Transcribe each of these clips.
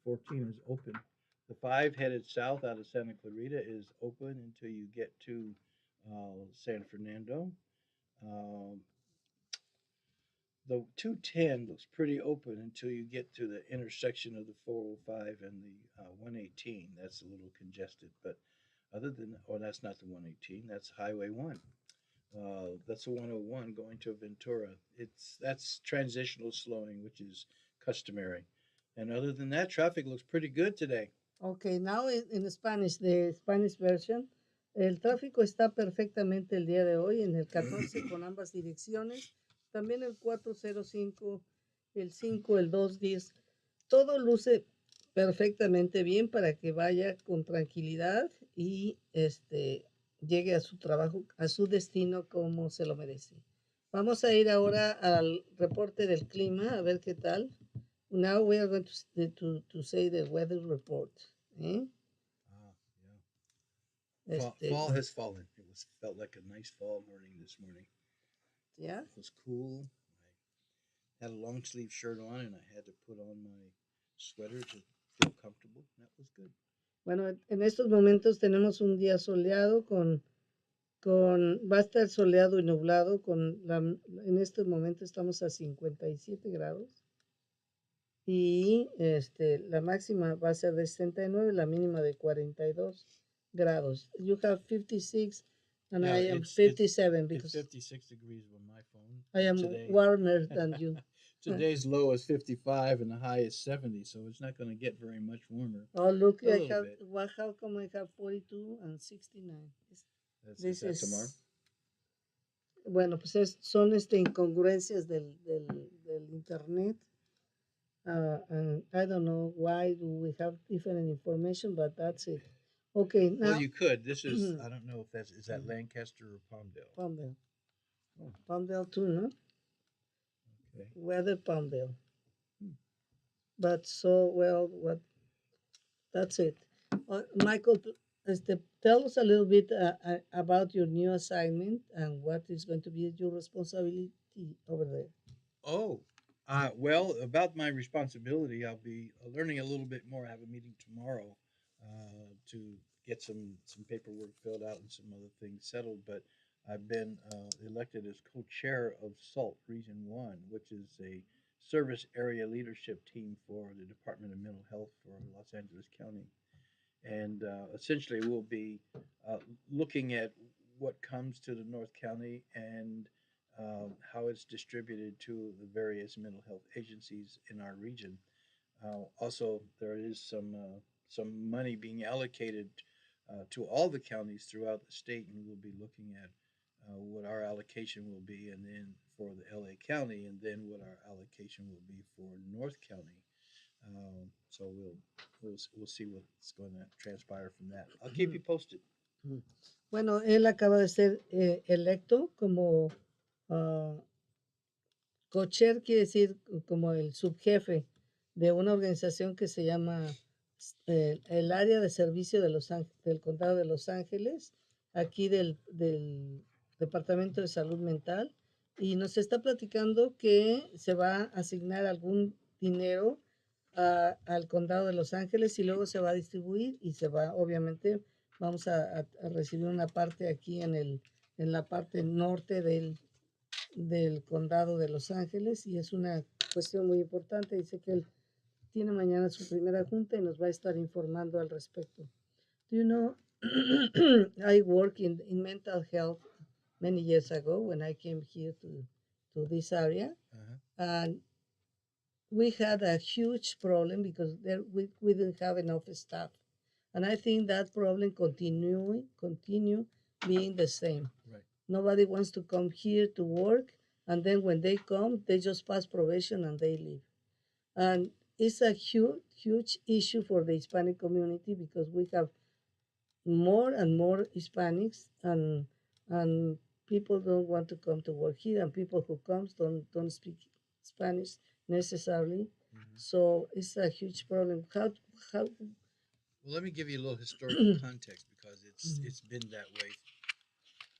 14 is open. The 5 headed south out of Santa Clarita is open until you get to San Fernando. Um, the 210 looks pretty open until you get to the intersection of the 405 and the 118. That's a little congested, but other than, oh, that's not the 118. That's Highway 1. That's a 101 going to Ventura. That's transitional slowing, which is customary. And other than that, traffic looks pretty good today. Okay, now in Spanish, the Spanish version. El tráfico está perfectamente el día de hoy en el 14 con ambas direcciones. También el 405, el 5, el 210. Todo luce perfectamente bien para que vaya con tranquilidad y llegue a su trabajo, a su destino como se lo merece. Vamos a ir ahora al reporte del clima, a ver qué tal. Now we are going to say the weather report. ¿Eh? Ah, yeah. Este, Fall has fallen. It was felt like a nice fall morning this morning. ¿Ya? It was cool. I had a long sleeve shirt on, and I had to put on my sweater to feel comfortable. That was good. Bueno, en estos momentos tenemos un día soleado va a estar soleado y nublado en estos momentos estamos a 57 grados y la máxima va a ser de 69, la mínima de 42 grados. You have 56 and Yeah, I am 57 it's because 56 degrees on my phone I am today. warmer than you. Today's low is 55 and the high is 70, so it's not going to get very much warmer. Oh, look, A I little have, bit. well, how come I have 42 and 69? Is that tomorrow? Bueno, pues son incongruencias del internet. And I don't know why do we have different information, but that's it. Okay, now. Well, you could. This is, I don't know if is that Lancaster or Palmdale? Palmdale. Oh, Palmdale too, no? okay. Weather Palmdale. Hmm. But so, well, that's it. Michael, tell us a little bit about your new assignment and what is going to be your responsibility over there. Oh, well, about my responsibility, I'll be learning a little bit more. I have a meeting tomorrow to get some paperwork filled out and some other things settled. But I've been elected as co-chair of SALT Region One, which is a service area leadership team for the Department of Mental Health for Los Angeles County. And essentially, we'll be uh, looking at what comes to the North County and how it's distributed to the various mental health agencies in our region. Also, there is some money being allocated to all the counties throughout the state, and we'll be looking at what our allocation will be, and then for the LA County, and then what our allocation will be for North County. So we'll see what's going to transpire from that. I'll keep you posted. Bueno, él acaba de ser electo como uh, co-chair, quiere decir como el subjefe de una organización que se llama el área de servicio del condado de Los Ángeles, aquí del Departamento de Salud Mental, y nos está platicando que se va a asignar algún dinero al condado de Los Ángeles y luego se va a distribuir y se va, obviamente, vamos a recibir una parte aquí en la parte norte del condado de Los Ángeles y es una cuestión muy importante. Dice que él tiene mañana su primera junta y nos va a estar informando al respecto. Do you know, I work in mental health many years ago when I came here to this area. Uh-huh. And we had a huge problem because we didn't have enough staff. And I think that problem continue being the same. Right. Nobody wants to come here to work, and then when they come, they just pass probation and they leave. And it's a huge issue for the Hispanic community because we have more and more Hispanics, and people don't want to come to work here, and people who comes don't speak Spanish necessarily. Mm-hmm. So it's a huge problem. How Well, let me give you a little historical context because it's been that way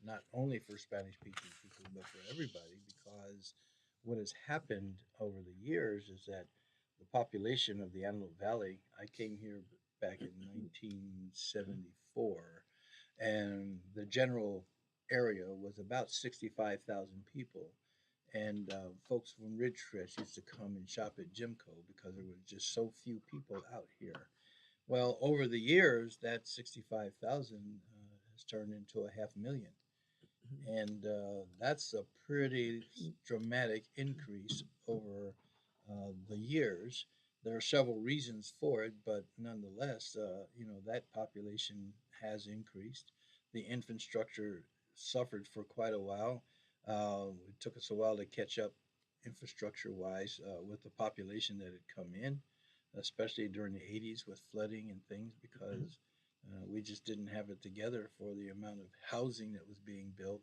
not only for Spanish speaking people but for everybody. Because what has happened over the years is that the population of the Antelope Valley. I came here back in 1974, and the general area was about 65,000 people. And folks from Ridgecrest used to come and shop at Jimco because there were just so few people out here. Well, over the years, that 65,000 has turned into a half million. And that's a pretty dramatic increase over the years. There are several reasons for it, but nonetheless, that population has increased. The infrastructure suffered for quite a while. It took us a while to catch up infrastructure wise with the population that had come in, especially during the 80s with flooding and things, because we just didn't have it together for the amount of housing that was being built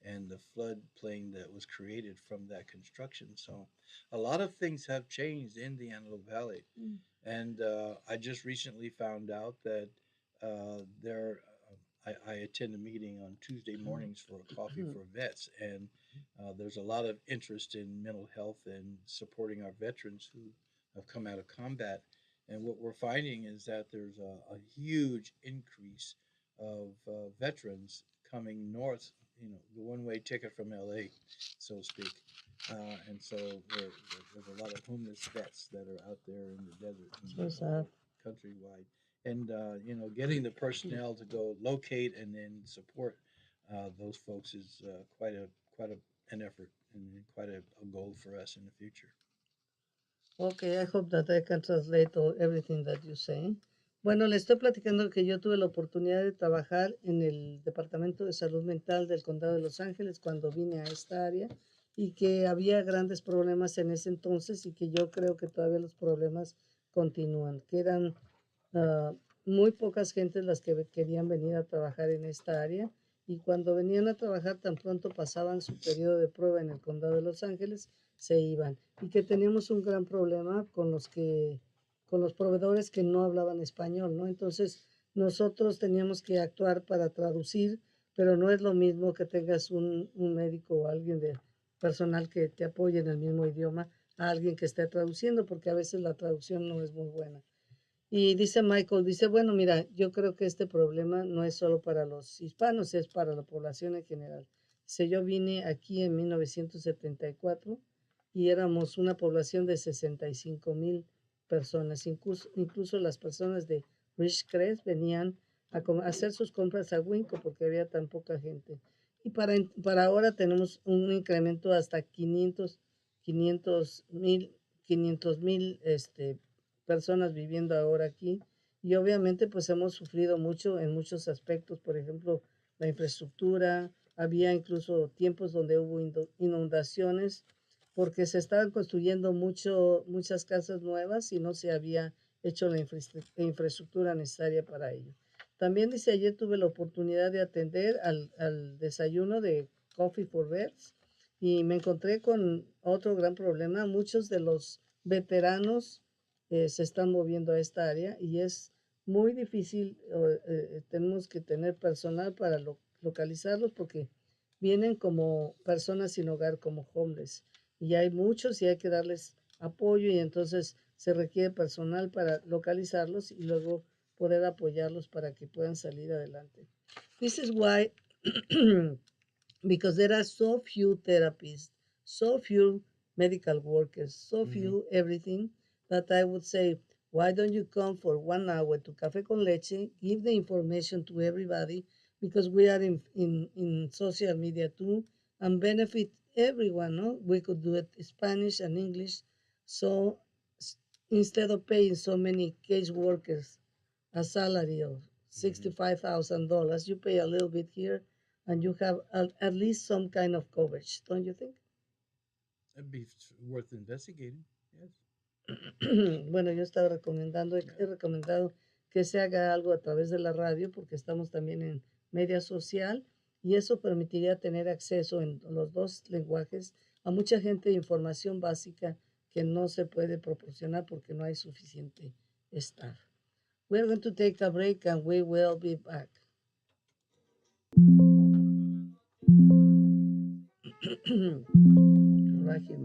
and the floodplain that was created from that construction. So a lot of things have changed in the Antelope Valley. Mm. And I just recently found out that there, I attend a meeting on Tuesday mornings for a coffee for vets, and there's a lot of interest in mental health and supporting our veterans who have come out of combat. And what we're finding is that there's a huge increase of veterans coming north, the one way ticket from LA, so to speak. And so there's a lot of homeless vets that are out there in the desert So and sad. countrywide. And, getting the personnel to go locate and then support those folks is an effort and quite a goal for us in the future. Okay, I hope that I can translate everything that you say. Bueno, le estoy platicando que yo tuve la oportunidad de trabajar en el Departamento de Salud Mental del Condado de Los Ángeles cuando vine a esta área y que había grandes problemas en ese entonces y que yo creo que todavía los problemas continúan, que eran ah, muy pocas gentes las que querían venir a trabajar en esta área y cuando venían a trabajar tan pronto pasaban su periodo de prueba en el Condado de Los Ángeles, se iban y que teníamos un gran problema con los proveedores que no hablaban español, ¿no? Entonces nosotros teníamos que actuar para traducir, pero no es lo mismo que tengas un médico o alguien de personal que te apoye en el mismo idioma a alguien que esté traduciendo, porque a veces la traducción no es muy buena. Y dice Michael, dice, bueno, mira, yo creo que este problema no es solo para los hispanos, es para la población en general. Dice, yo vine aquí en 1974 y éramos una población de 65,000 personas. Incluso las personas de Ridgecrest venían a hacer sus compras a Winco porque había tan poca gente. Y para ahora tenemos un incremento hasta 500,000 personas viviendo ahora aquí y obviamente pues hemos sufrido mucho en muchos aspectos, por ejemplo, la infraestructura, había incluso tiempos donde hubo inundaciones porque se estaban construyendo muchas casas nuevas y no se había hecho la infraestructura necesaria para ello. También dice, ayer tuve la oportunidad de atender al desayuno de Coffee for Vets y me encontré con otro gran problema. Muchos de los veteranos se están moviendo a esta área y es muy difícil, tenemos que tener personal para localizarlos porque vienen como personas sin hogar, como homeless, y hay muchos y hay que darles apoyo y entonces se requiere personal para localizarlos y luego poder apoyarlos para que puedan salir adelante. This is why, because there are so few therapists, so few medical workers, so few everything, that I would say, why don't you come for 1 hour to Café con Leche, give the information to everybody, because we are in social media too, and benefit everyone, no? We could do it Spanish and English, so instead of paying so many case workers a salary of $65,000, you pay a little bit here, and you have at least some kind of coverage, don't you think? It'd be worth investigating. Yes. Bueno, yo estaba recomendando, he recomendado que se haga algo a través de la radio porque estamos también en media social y eso permitiría tener acceso en los dos lenguajes a mucha gente de información básica que no se puede proporcionar porque no hay suficiente staff. We're going to take a break and we will be back. Right here.